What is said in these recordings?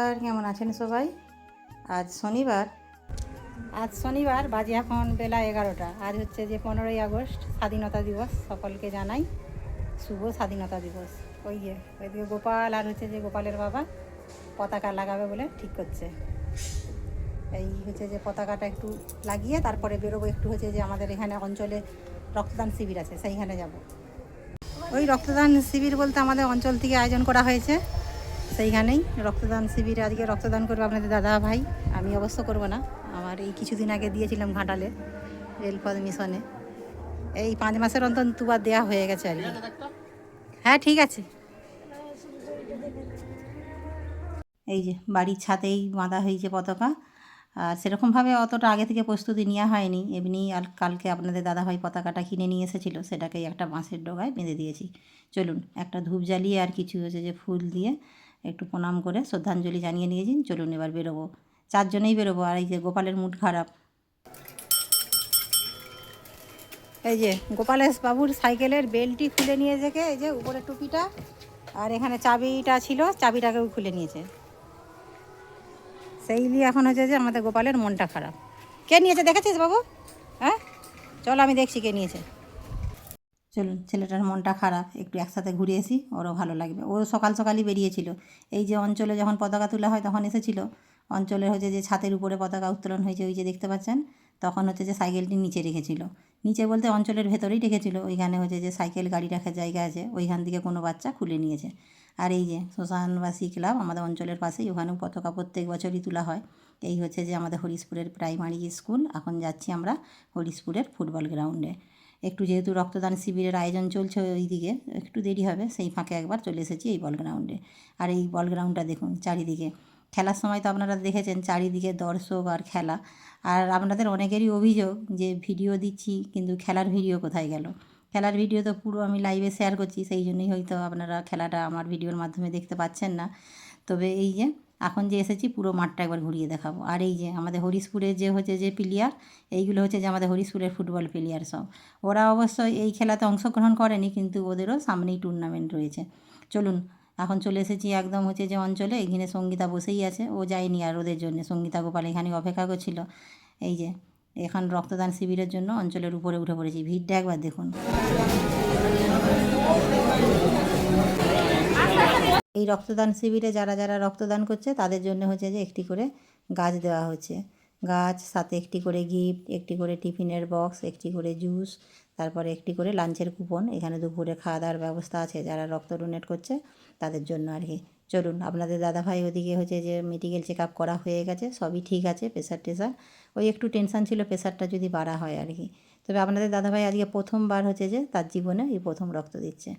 নমস্কার, কেমন আছেন সবাই? আজ শনিবার বাজে এখন বেলা 11টা। আজ হচ্ছে যে 15ই আগস্ট, স্বাধীনতা দিবস। সকলকে জানাই শুভ স্বাধীনতা দিবস। ওইদিকে গোপাল আর হচ্ছে যে গোপালের বাবা পতাকা লাগাবে বলে ঠিক করছে। এই হচ্ছে যে পতাকাটা একটু লাগিয়ে তারপরে বেরোবো। একটু হচ্ছে যে আমাদের এখানে অঞ্চলে রক্তদান শিবির আছে, সেইখানে যাব। ওই রক্তদান শিবির বলতে আমাদের অঞ্চল থেকে আয়োজন করা হয়েছে, সেইখানেই রক্তদান শিবিরে আজকে রক্তদান করবে আপনাদের দাদা ভাই। আমি অবশ্য করব না, আমার এই কিছুদিন আগে দিয়েছিলাম ঘাটালে রেলপথ মিশনে। এই 5 মাসের অন্তর দুবার দেওয়া হয়ে গেছে আর কি। হ্যাঁ, ঠিক আছে। এই যে বাড়ির ছাদেই বাঁধা হয়েছে পতাকা। আর সেরকমভাবে অতটা আগে থেকে প্রস্তুতি নেওয়া হয়নি, এমনি আর কালকে আপনাদের দাদাভাই পতাকাটা কিনে নিয়ে এসেছিলো, সেটাকেই একটা বাঁশের ডগায় বেঁধে দিয়েছি। চলুন একটা ধূপ জ্বালিয়ে আর কিছু হচ্ছে যে ফুল দিয়ে একটু প্রণাম করে শ্রদ্ধাঞ্জলি জানিয়ে নিয়েছি। চলুন এবার বেরোবো, 4 জনেই বেরোবো। আর এই যে গোপালের মুড খারাপ। এই যে গোপালের বাবুর সাইকেলের বেল্টটি খুলে নিয়ে থেকে এই যে উপরে টুপিটা আর এখানে চাবিটা ছিল, চাবিটাকেও খুলে নিয়েছে। সেই নিয়ে এখন হচ্ছে যে আমাদের গোপালের মনটা খারাপ। কে নিয়েছে দেখেছিস বাবু? হ্যাঁ, চল আমি দেখছি কে নিয়েছে। চলুন, ছেলেটার মনটা খারাপ, একটু একসাথে ঘুরে আসি, ওরও ভালো লাগবে। ও সকাল সকালই বেরিয়েছিল। এই যে অঞ্চলে যখন পতাকা তোলা হয় তখন এসেছিল। অঞ্চলে হচ্ছে যে ছাদের উপরে পতাকা উত্তোলন হয়েছে, ওই যে দেখতে পাচ্ছেন। তখন হচ্ছে যে সাইকেলটি নিচে রেখেছিল, নিচে বলতে অঞ্চলের ভেতরেই রেখেছিল। ওইখানে হচ্ছে যে সাইকেল গাড়ি রাখার জায়গা আছে, ওইখান থেকে কোনো বাচ্চা খুলে নিয়েছে। আর এই যে শ্মশানবাসী ক্লাব আমাদের অঞ্চলের পাশেই, ওখানেও পতাকা প্রত্যেক বছরই তোলা হয়। এই হচ্ছে যে আমাদের হরিশপুরের প্রাইমারি স্কুল। এখন যাচ্ছি আমরা হরিশপুরের ফুটবল গ্রাউন্ডে। একটু যেহেতু রক্তদান শিবিরের আয়োজন চলছে ওই দিকে, একটু দেরি হবে, সেই ফাঁকে একবার চলে এসেছি এই বল গ্রাউন্ডে। আর এই বল গ্রাউন্ডটা দেখুন চারিদিকে। খেলার সময় তো আপনারা দেখেছেন চারিদিকে দর্শক আর খেলা। আর আপনাদের অনেকেরই অভিযোগ যে ভিডিও দিচ্ছি কিন্তু খেলার ভিডিও কোথায় গেল। খেলার ভিডিও তো পুরো আমি লাইভে শেয়ার করছি, সেই জন্যই হয়তো আপনারা খেলাটা আমার ভিডিওর মাধ্যমে দেখতে পাচ্ছেন না। তবে এই যে এখন যে এসেছি পুরো মাঠটা একবার ঘুরিয়ে দেখাবো। আর এই যে আমাদের হরিশপুরের যে হচ্ছে যে প্লেয়ার, এইগুলো হচ্ছে যে আমাদের হরিশপুরের ফুটবল প্লেয়ার সব। ওরা অবশ্যই এই খেলাতে অংশগ্রহণ করেনি, কিন্তু ওদেরও সামনেই টুর্নামেন্ট রয়েছে। চলুন, এখন চলে এসেছি একদম হচ্ছে যে অঞ্চলে। এখানে সঙ্গীতা বসেই আছে, ও যায়নি আর ওদের জন্য। সঙ্গীতা গোপাল এখানে অপেক্ষা করছিল। এই যে এখন রক্তদান শিবিরের জন্য অঞ্চলের উপরে উঠে পড়েছি। ভিড়টা একবার দেখুন। এই রক্তদান শিবিরে যারা যারা রক্তদান করছে তাদের জন্য হচ্ছে যে একটি করে গাছ দেওয়া হচ্ছে। গাছ, সাথে একটি করে গিফট, একটি করে টিফিনের বক্স, একটি করে জুস, তারপরে একটি করে লাঞ্চের কুপন। এখানে দুপুরে খাওয়া দাওয়ার ব্যবস্থা আছে যারা রক্ত ডোনেট করছে তাদের জন্য আর কি। চলুন, আপনাদের দাদাভাই ওদিকে হচ্ছে যে মেডিকেল চেক আপ করা হয়ে গেছে, সবই ঠিক আছে। প্রেশার টেশার ওই একটু টেনশান ছিল, প্রেশারটা যদি বাড়া হয় আর কি। তবে আপনাদের দাদাভাই আজকে প্রথমবার হচ্ছে যে তার জীবনে এই প্রথম রক্ত দিচ্ছে,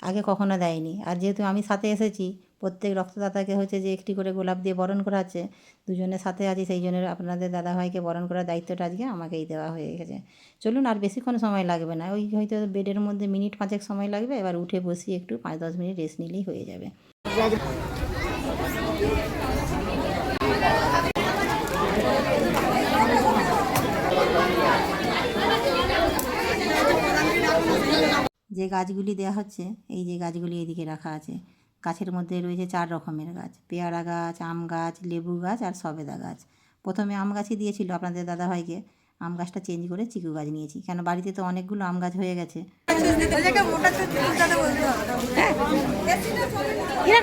আগে কখনো দেয়নি। আর যেহেতু আমি সাথে এসেছি, প্রত্যেক রক্তদাতাকে হচ্ছে যে একটি করে গোলাপ দিয়ে বরণ করা হচ্ছে। দুজনের সাথে আছি, সেই জন্য আপনাদের দাদাভাইকে বরণ করার দায়িত্বটা আজকে আমাকেই দেওয়া হয়ে গেছে। চলুন, আর বেশিক্ষণ সময় লাগবে না, ওই হয়তো বেডের মধ্যে মিনিট 5 সময় লাগবে। এবার উঠে বসি, একটু 5-10 মিনিট রেস্ট নিলেই হয়ে যাবে। যে গাছগুলি দেওয়া হচ্ছে, এই যে গাছগুলি এদিকে রাখা আছে, গাছের মধ্যে রয়েছে 4 রকমের গাছ: পেয়ারা গাছ, আম গাছ, লেবু গাছ আর সবেদা গাছ। প্রথমে আম গাছই দিয়েছিল আপনাদের দাদাভাইকে, আম গাছটা চেঞ্জ করে চিকু গাছ নিয়েছি, কেন বাড়িতে তো অনেকগুলো আম গাছ হয়ে গেছে।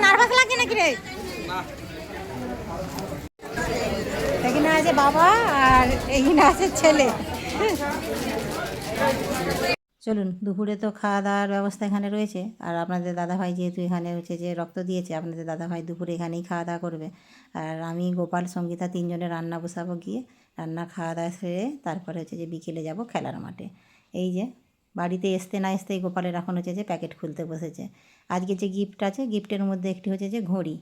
নার্ভাস লাগছে নাকি রে? এখানে আছে বাবা আর এখানে আছে ছেলে। চলুন, দুপুরে তো খাওয়া দাওয়ার ব্যবস্থা এখানে রয়েছে। আর আপনাদের দাদাভাই যেহেতু এখানে হচ্ছে যে রক্ত দিয়েছে, আপনাদের দাদাভাই দুপুরে এখানেই খাওয়া দাওয়া করবে। আর আমি, গোপাল, সঙ্গীতা 3 জনে রান্না বসাবো গিয়ে। রান্না খাওয়া দাওয়া সেরে তারপরে হচ্ছে যে বিকেলে যাব খেলার মাঠে। এই যে বাড়িতে আসতে না আসতেই গোপালের এখন হচ্ছে যে প্যাকেট খুলতে বসেছে। আজকে যে গিফট আছে, গিফটের মধ্যে একটি হচ্ছে যে ঘড়ি,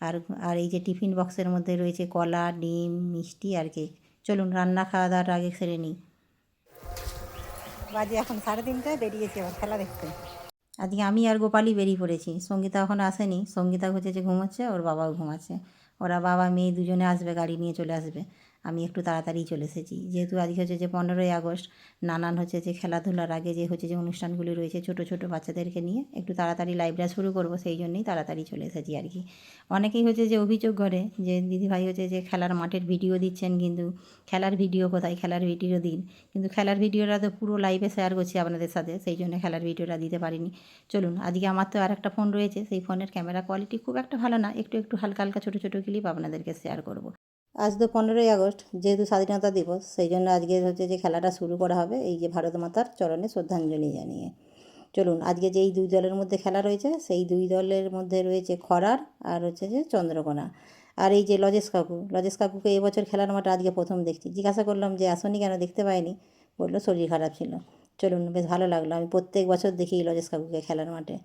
আর আর এই যে টিফিন বক্সের মধ্যে রয়েছে কলা, ডিম, মিষ্টি আর কেক। চলুন, রান্না খাওয়া দাওয়াটা আগে সেরে নিই। বাজে এখন 3:30, বেরিয়েছি আবার খেলা দেখতে। আজকে আমি আর গোপালই বেরিয়ে পড়েছি, সঙ্গীতা এখন আসেনি। সঙ্গীতা হচ্ছে যে ঘুমোচ্ছে, ওর বাবাও ঘুমাচ্ছে। ওরা বাবা মেয়ে দুজনে আসবে, গাড়ি নিয়ে চলে আসবে। আমি একটু তাড়াতাড়ি চলে এসেছি, যেহেতু আজকে হচ্ছে যে 15ই আগস্ট, নানান হচ্ছে যে খেলাধুলার আগে যে হচ্ছে যে অনুষ্ঠানগুলি রয়েছে ছোটো ছোটো বাচ্চাদেরকে নিয়ে একটু তাড়াতাড়ি লাইভটা শুরু করব, সেই জন্যই তাড়াতাড়ি চলে এসেছি আর কি। অনেকেই হচ্ছে যে অভিযোগ করে যে দিদিভাই হচ্ছে যে খেলার মাঠের ভিডিও দিচ্ছেন, কিন্তু খেলার ভিডিও কোথায়, খেলার ভিডিও দিন। কিন্তু খেলার ভিডিওটা তো পুরো লাইভে শেয়ার করছি আপনাদের সাথে, সেই জন্য খেলার ভিডিওটা দিতে পারিনি। চলুন, আজকে আমার তো আর একটা ফোন রয়েছে, সেই ফোনের ক্যামেরা কোয়ালিটি খুব একটা ভালো না, একটু একটু হালকা হালকা ছোটো ছোটো ক্লিপ আপনাদেরকে শেয়ার করব। আজ তো 15ই আগস্ট, যেহেতু স্বাধীনতা দিবস, সেই জন্য আজকে হচ্ছে যে খেলাটা শুরু করা হবে এই যে ভারত মাতার চরণে শ্রদ্ধাঞ্জলি জানিয়ে। চলুন, আজকে যেই দুই দলের মধ্যে খেলা রয়েছে, সেই দুই দলের মধ্যে রয়েছে খরার আর হচ্ছে যে চন্দ্রকোনা। আর এই যে লজেশ কাকুকে এবছর খেলার মাঠে আজকে প্রথম দেখছি। জিজ্ঞাসা করলাম যে আসনি কেন, দেখতে পাইনি। বললো শরীর খারাপ ছিল। চলুন, বেশ ভালো লাগলো, আমি প্রত্যেক বছর দেখি লজেশ কাকুকে খেলার মাঠে।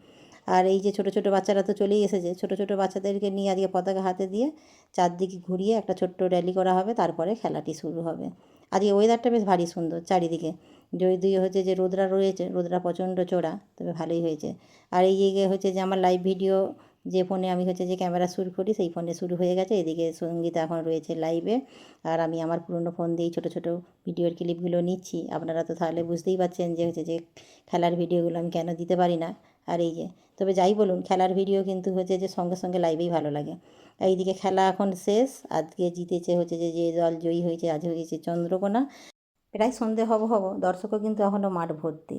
আর এই যে ছোটো ছোটো বাচ্চারা তো চলেই এসেছে, ছোটো ছোটো বাচ্চাদেরকে নিয়ে আজকে পতাকা হাতে দিয়ে চারদিকে ঘুরিয়ে একটা ছোট্ট র্যালি করা হবে, তারপরে খেলাটি শুরু হবে। আজকে ওয়েদারটা বেশ ভারী সুন্দর চারিদিকে, যদি হচ্ছে যে রোদরা রয়েছে, রোদরা প্রচণ্ড চড়া, তবে ভালোই হয়েছে। আর এই যে হচ্ছে যে আমার লাইভ ভিডিও যে ফোনে আমি হচ্ছে যে ক্যামেরা শুরু করি, সেই ফোনে শুরু হয়ে গেছে। এদিকে সঙ্গীতা এখন রয়েছে লাইভে, আর আমি আমার পুরনো ফোন দিয়েই ছোটো ছোটো ভিডিওর ক্লিপগুলো নিচ্ছি। আপনারা তো তাহলে বুঝতেই পারছেন যে হচ্ছে যে খেলার ভিডিওগুলো আমি কেন দিতে পারি না। আর এই যে, তবে যাই বলুন, খেলার ভিডিও কিন্তু হচ্ছে যে সঙ্গে সঙ্গে লাইভেই ভালো লাগে। এইদিকে খেলা এখন শেষ, আজকে জিতেছে হচ্ছে যে যে দল জয়ী হয়েছে, আজ হয়েছে চন্দ্রকোনা। প্রায় সন্ধে হব দর্শকও কিন্তু এখনও মাঠ ভর্তি।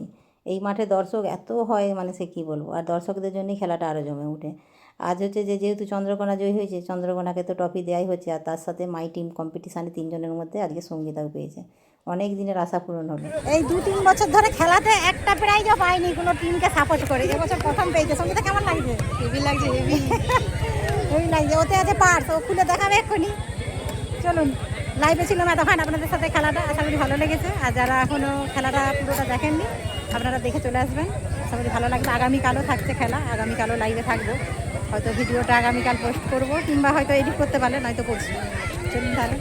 এই মাঠে দর্শক এত হয়, মানে সে কী বলবো। আর দর্শকদের জন্যই খেলাটা আরও জমে ওঠে। আজ হচ্ছে যে যেহেতু চন্দ্রকোনা জয়ী হয়েছে, চন্দ্রকোনাকে তো ট্রফি দেওয়াই হচ্ছে, আর তার সাথে মাই টিম কম্পিটিশানে 3 জনের মধ্যে আজকে সঙ্গীতাও পেয়েছে। অনেক দিনের আশা পূরণ হলো। এই 2-3 বছর ধরে খেলাতে একটা প্রাইজও পায়নি কোনো টিমকে সাপোর্ট করে, এবছর প্রথম পেয়েছে। সঙ্গীতা কেমন লাগছে? হেভি লাগছে, হেভি হেভি লাগছে। ওতে আছে পার্স, ও খুলে দেখাবে এক্ষুনি। চলুন, লাইভে ছিলাম এতক্ষণ আপনাদের সাথে খেলাটা, আশা করি ভালো লেগেছে। আর যারা এখনও খেলাটা পুরোটা দেখেননি, আপনারা দেখে চলে আসবেন, আশা করি ভালো লাগবে। আগামীকালও থাকছে খেলা, আগামীকালও লাইভে থাকবো। হয়তো ভিডিওটা আগামীকাল পোস্ট করব, কিংবা হয়তো এডিট করতে পারলে, নয়তো করছি। চলুন তাহলে।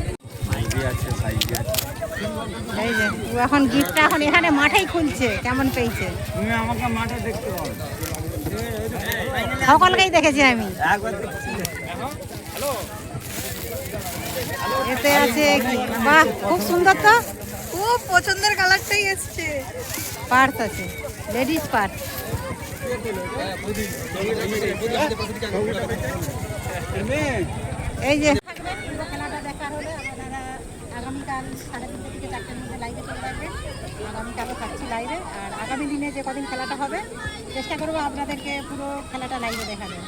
এই যে ও এখন গিফটটা এখন এখানে মাঠেই খুলছে, কেমন পেয়েছে। তুমি আমাকে মাঠে দেখতে পারো, সকলকেই দেখেছি আমি। এতে আছে কি, বাহ খুব সুন্দর, তো খুব পছন্দের কালারটাই এসছে। পার্স আছে, লেডিস পার্স। এই যে খেলাটা দেখার হলে আপনারা আগামীকাল 3:30 থেকে 4টের মধ্যে লাইভে চলে আসবেন। আগামীকালও থাকছি লাইভে। আর আগামী দিনে যে কদিন খেলাটা হবে, চেষ্টা করবো আপনাদেরকে পুরো খেলাটা লাইভে দেখাবেন।